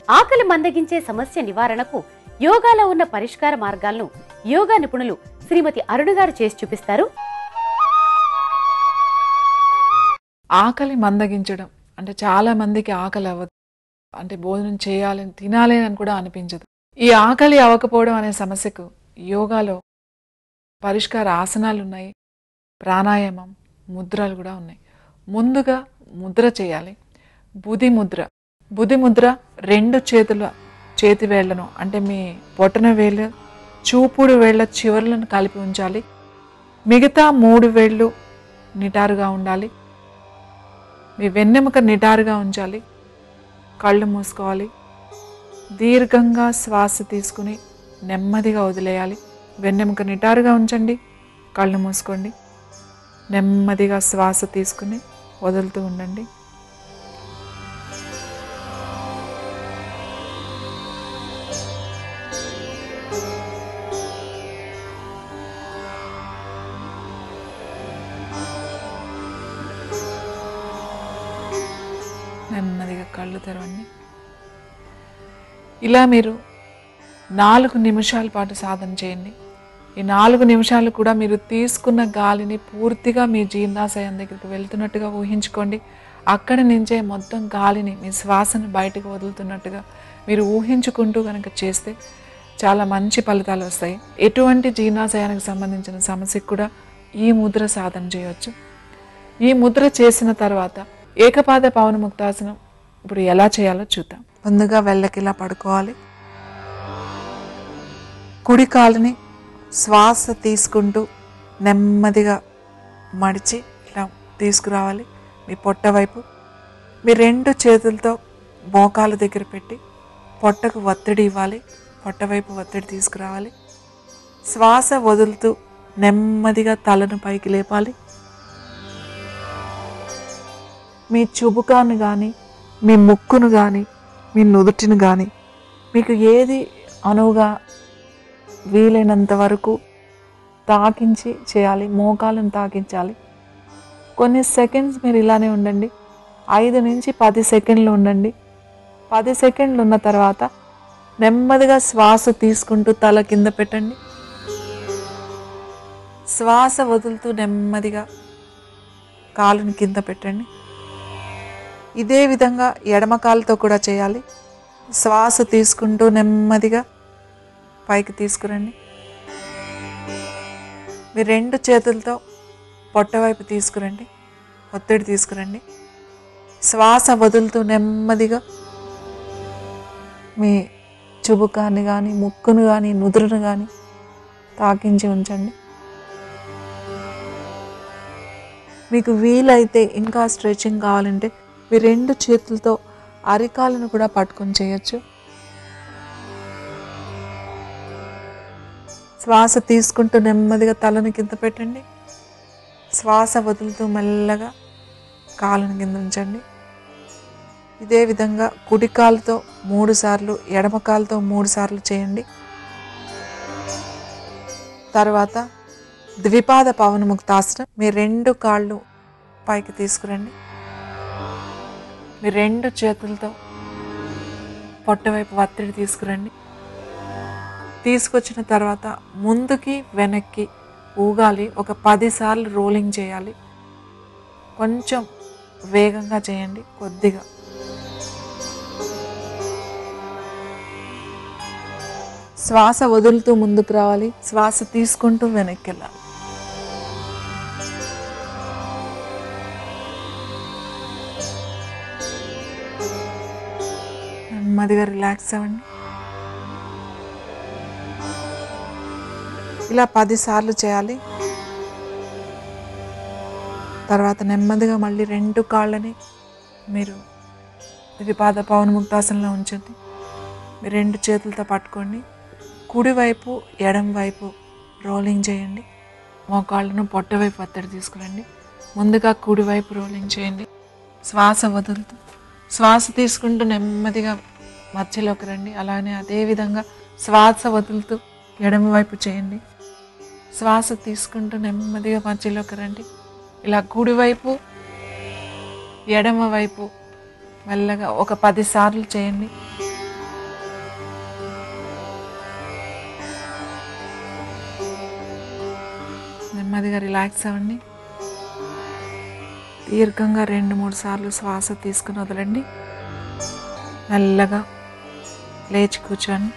ఆకలి మందగించే సమస్య నివారణకు యోగాలో ఉన్న పరిష్కార మార్గాలను యోగా నిపుణులు శ్రీమతి అరుణ గారు చేసి చూపిస్తారు. ఆకలి మందగించడం అంటే చాలా మందికి ఆకలి అవ్వదు, అంటే భోజనం చేయాలని తినాలి అని కూడా అనిపించదు. ఈ ఆకలి అవ్వకపోవడం అనే సమస్యకు యోగాలో పరిష్కార ఆసనాలు ఉన్నాయి, ప్రాణాయామం, ముద్రలు కూడా ఉన్నాయి. ముందుగా ముద్ర చేయాలి. బుధి ముద్ర. బుధి ముద్ర 2 చేతి వేళ్లను అంటే మీ బొటన వేళ్ళు చూపుడు వేళ్ల చివర్లను కలిపి ఉంచాలి. మిగతా 3 వేళ్ళు నిటారుగా ఉండాలి. మీ వెన్నెముక నిటారుగా ఉంచాలి. కళ్ళు మూసుకోవాలి. దీర్ఘంగా శ్వాస తీసుకుని నెమ్మదిగా వదిలేయాలి. వెన్నెముక నిటారుగా ఉంచండి, కళ్ళు మూసుకోండి. నెమ్మదిగా శ్వాస తీసుకుని వదులుతూ ఉండండి. నెమ్మదిగా కళ్ళు తెరవండి. ఇలా మీరు 4 నిమిషాల పాటు సాధన చేయండి. ఈ 4 నిమిషాలు కూడా మీరు తీసుకున్న గాలిని పూర్తిగా మీ జీర్ణాశయం దగ్గరికి వెళ్తున్నట్టుగా ఊహించుకోండి. అక్కడి నుంచే మొత్తం గాలిని మీ శ్వాసను బయటకు వదులుతున్నట్టుగా మీరు ఊహించుకుంటూ కనుక చేస్తే చాలా మంచి ఫలితాలు వస్తాయి. ఎటువంటి జీర్ణాశయానికి సంబంధించిన సమస్యకు కూడా ఈ ముద్ర సాధన చేయవచ్చు. ఈ ముద్ర చేసిన తర్వాత ఏకపాద పవనముక్తాసనం ఇప్పుడు ఎలా చేయాలో చూద్దాం. ముందుగా వెళ్ళకిలా పడుకోవాలి. కుడి కాలుని శ్వాస తీసుకుంటూ నెమ్మదిగా మడిచి ఇలా తీసుకురావాలి మీ పొట్ట వైపు. మీ 2 చేతులతో మోకాలు దగ్గర పెట్టి పొట్టకు ఒత్తిడి ఇవ్వాలి. పొట్ట వైపు ఒత్తిడి తీసుకురావాలి. శ్వాస వదులుతూ నెమ్మదిగా తలను పైకి లేపాలి. మీ చుబుకాన్ని కానీ, మీ ముక్కును కానీ, మీ నుదుటిని కానీ మీకు ఏది అనువుగా వీలైనంత వరకు తాకించి చేయాలి. మోకాలను తాకించాలి. కొన్ని సెకండ్స్ మీరు ఇలానే ఉండండి. 5 నుంచి 10 సెకండ్లు ఉండండి. 10 సెకండ్లు ఉన్న తర్వాత నెమ్మదిగా శ్వాస తీసుకుంటూ తల కింద పెట్టండి. శ్వాస వదులుతూ నెమ్మదిగా కాలుని కింద పెట్టండి. ఇదే విధంగా ఎడమ కాలుతో కూడా చేయాలి. శ్వాస తీసుకుంటూ నెమ్మదిగా పైకి తీసుకురండి. మీ 2 చేతులతో పొట్ట వైపు తీసుకురండి, ఒత్తిడి తీసుకురండి. శ్వాస వదులుతూ నెమ్మదిగా మీ చుబుకాన్ని కానీ, ముక్కును కానీ, నుదురును కానీ తాకించి ఉంచండి. మీకు వీలైతే ఇంకా స్ట్రెచింగ్ కావాలంటే మీ 2 చేతులతో అరికాలను కూడా పట్టుకొని చేయొచ్చు. శ్వాస తీసుకుంటూ నెమ్మదిగా తలను కింద పెట్టండి. శ్వాస వదులుతూ మెల్లగా కాలుని కింద ఉంచండి. ఇదే విధంగా కుడి కాలుతో 3 సార్లు, ఎడమ కాలుతో 3 సార్లు చేయండి. తర్వాత ద్విపాద పవనముక్తాసనం. మీ 2 కాళ్ళు పైకి తీసుకురండి. మీ 2 చేతులతో పొట్ట వైపు ఒత్తిడి తీసుకురండి. తీసుకొచ్చిన తర్వాత ముందుకి వెనక్కి ఊగాలి. ఒక 10 సార్లు రోలింగ్ చేయాలి. కొంచెం వేగంగా చేయండి, కొద్దిగా. శ్వాస వదులుతూ ముందుకు రావాలి. శ్వాస తీసుకుంటూ వెనక్కి వెళ్ళాలి. నెమ్మదిగా రిలాక్స్ అవ్వండి. ఇలా 10 సార్లు చేయాలి. తర్వాత నెమ్మదిగా మళ్ళీ 2 కాళ్ళని మీరు ద్విపాద పవనముక్తాసనంలో ఉంచండి. మీరు 2 చేతులతో పట్టుకోండి. కుడివైపు ఎడం వైపు రోలింగ్ చేయండి. మోకాళ్ళను పొట్ట వైపు ఒత్తిడి తీసుకురండి. ముందుగా కుడివైపు రోలింగ్ చేయండి. శ్వాస వదులుతూ, శ్వాస తీసుకుంటూ నెమ్మదిగా మధ్యలోకి రండి. అలానే అదేవిధంగా శ్వాస వదులుతూ ఎడమ వైపు చేయండి. శ్వాస తీసుకుంటూ నెమ్మదిగా మధ్యలోకి రండి. ఇలా కుడివైపు ఎడమ వైపు మెల్లగా ఒక 10 సార్లు చేయండి. నెమ్మదిగా రిలాక్స్ అవ్వండి. దీర్ఘంగా 2-3 సార్లు శ్వాస తీసుకుని వదలండి. మెల్లగా లేచి కూర్చోండి.